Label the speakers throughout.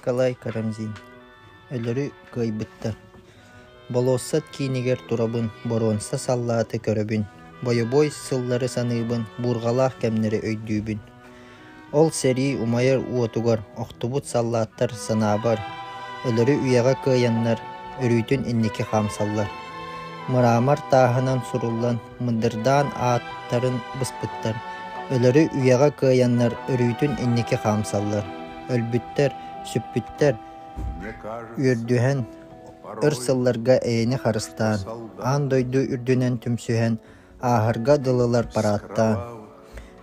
Speaker 1: Николай Карамзин. Өлөрү кыйбыттар. Болоссат кинигер турабын, боронса саллаты көрөбүн. Бойобой сыллары саныыбын, бургалаах кемнери өйдүүбүн. Ол сери умайыр уотугар, оқтубут саллаттар санабар. Өлөрү уяга кыйяннар, өрүйтүн инники хамсаллар. Мырамар тааһынан суруллан, мыдырдаан ааттарын быспыттар. Өлөрү уяга кыйяннар, өрүйтүн инники хамсаллар. Өлбүттер, сүппүттер, үрдүһэн, ырсылларга эйни харыстаан. Аан дойду үрдүнэн түмсүһэн, аахырга дылылар парааттаан.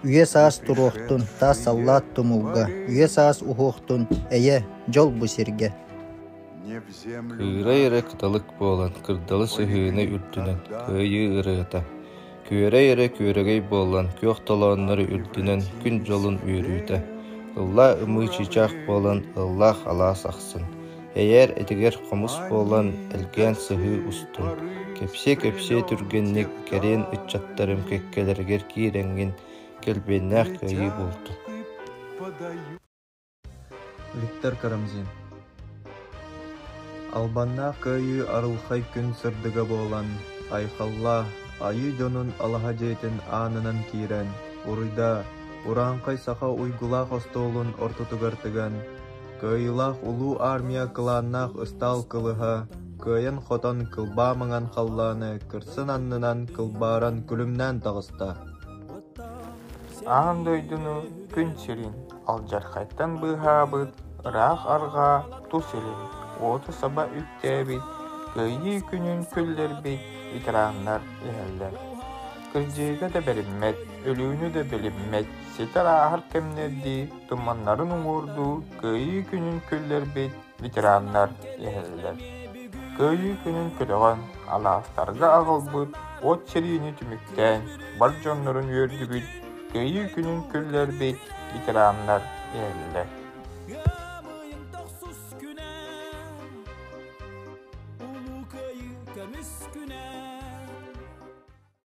Speaker 1: Үйе саас туруохтун, таа саллаат тумулга, үйе саас ухуохтун, эйе, жол бу сирге.
Speaker 2: Кыыра ере кыталык болан, кырдалы сыһыыны үрдүнэн, кыйы ырыыта. Күөрэ ере күөрэгэй болан, күйөх толооннары үрдүнэн, күн жолун үйрүүтэ. Ылла ымыы чичаах болан, ыллаах алаас ахсын. Эйэр этигер хомус болан, элгээн сыһыы устун. Кепсе түргенник, керен ыччаттарым кеккелергер киирэнгин, келбеннээх кыйы болту.
Speaker 3: Виктор Карамзин. Албаннаах кыйы арылхай күн сырдыга болан, айхалла, айы донун алаха жейтин аанынан киирен, уруйда, ураанкай саха уйгулаах остолун ортутугартыган, кыйылаах улуу армия кылааннаах ыстал кылыха, кыйын хотон кылбаамаңан халлааны кырсын аннынан кылбааран күлүмнэн тагыста.
Speaker 4: Аан дойдуну күн сирин, алжархайттан быһаабыт, ыраах арга тус элин, ооту саба үктээбит, кыйы күнүн күллербит, ветераннар иһэллер. Кырдьыыга да бериммет, өлүүнү да билиммет, сетер аахар кемнерди, тумманнарын уҥуурду, кыйы күнүн күллербит, ветераннар иһэллер. Кыйы күнүн күлөҕөн, алаастарга аҕылбыт, от сириини түмүктэн, бар дьоннорун үөрдүбүт, кыйы күнүн күллербит, ветераннар иһэллер.
Speaker 5: Ulu kayı, kamis güne